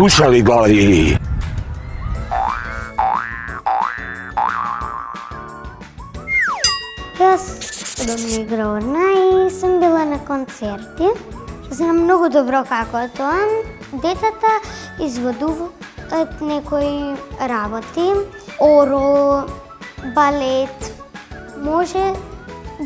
Бушави глави. Јас да ми играла и сум била на концерти. Знам многу добро како е тоа. Детата изводуваат некои работи, оро, балет, може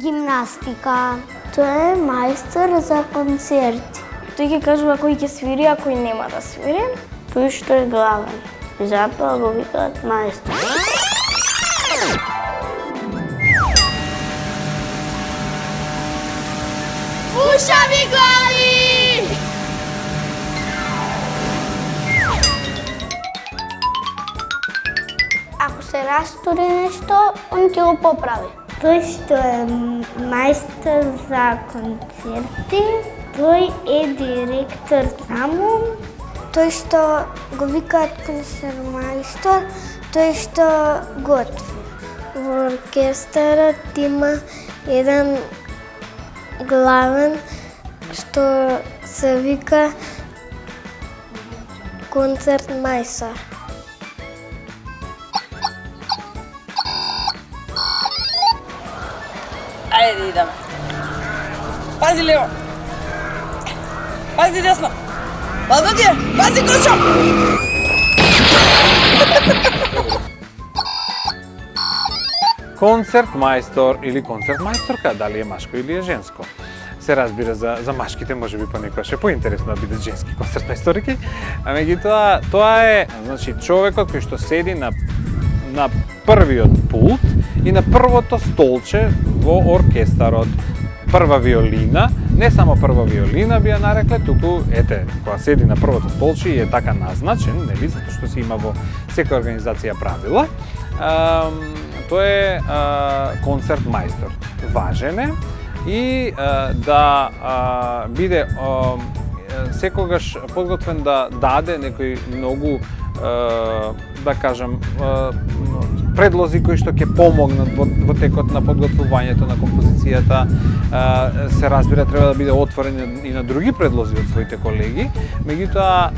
гимнастика. Тој е мајстор за концерти. Тој ќе кажува кој ќе свири, а кој нема да свири. Тој што е главен. Затоа го викаат мајстор. Бушави глави! Ако се растури нешто, он ќе го поправи. Тој што е мајстор за концерти, тој е директор таму. Тој што го викаат концертмајстор, тој што готви. Во оркестарот има еден главен што се вика концертмајстор. Ајде идеме. Пази лево. Пази десно. Пази, пази кучо. Концертмајстор или концертмајсторка, дали е машко или е женско. Се разбира за машките може би понекогаш е поинтересно да бидат женски концертмајсторки, а меѓутоа тоа е значи човекот кој што седи на првиот пулт и на првото столче во оркестарот. Прва виолина, не само прва виолина би ја нарекле, туку ете, кога седи на првото столче и е така назначен, нели, затоа што си има во секоја организација правила. Тој е концертмајстор. Важен е и да биде секогаш подготвен да даде некои многу да кажам предлози кои што ќе помогнат во текот на подготвувањето на композицијата. Се разбира, треба да биде отворен и на други предлози од своите колеги, меѓутоа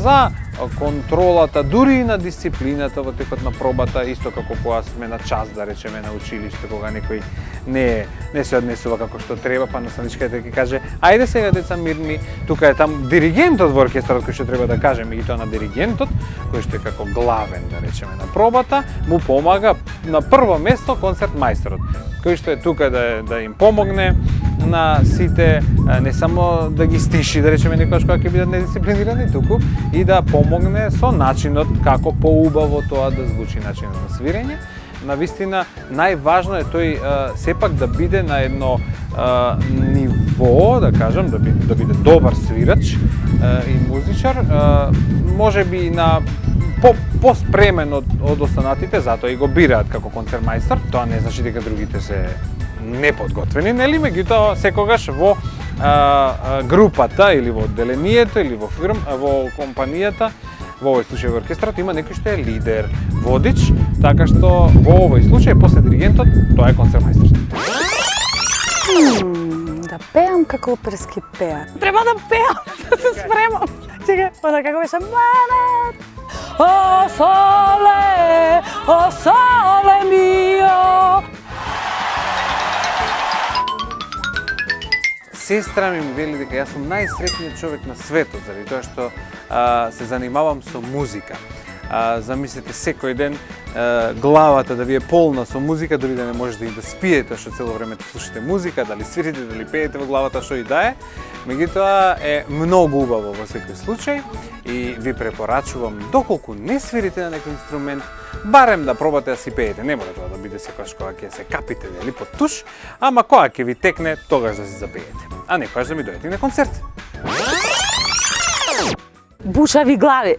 за контролата, дури и на дисциплината во текот на пробата, исто како кога сме на час, да речеме, на училиште, кога некој не се однесува како што треба, па наставничката ќе каже: "Ајде сега деца мирни", тука е там диригентот во оркестарот кој што треба да каже, меѓутоа на диригентот, кој што е како главен, да речеме, на пробата, му помага на прво место концертмајсторот, кој што е тука да им помогне на сите, не само да ги стиши, да речеме, некогаш кога ќе бидат недисциплинирани, туку и да помогне со начинот како поубаво тоа да звучи начинот на свирење. Навистина, најважно е тој сепак да биде на едно ниво, да кажам, да биде добар свирач и музичар, може би на поспремен од останатите, затоа и го бираат како концертмајстор. Тоа не значи дека другите се неподготвени, нели? Меѓутоа секогаш во групата или во одделението или во компанијата, во овој случај во оркестрат, има некој што е лидер, водич, така што во овој случај после диригентот тоа е концертмајстор. Да пеам како оперски пеа. Треба да пеам, да се спремам. Чекај, она како беше манат. О соле мио. Сестра ми вели дека јас сум најсреќниот човек на светот, заради тоа што се занимавам со музика. Замислете секој ден главата да ви е полна со музика, дори да не можете и да спиете, што цело време слушате музика, дали свирите, дали пеете во главата, што и да е. Меѓутоа е многу убаво во секој случај и ви препорачувам, доколку не свирите на некој инструмент, барем да пробате да си пеете. Не мора тоа да биде секогаш кога ќе се капите или под туш, ама кога ќе ви текне, тогаш да си запеете. А некогаш да ми дојдете на концерт. Бушави глави.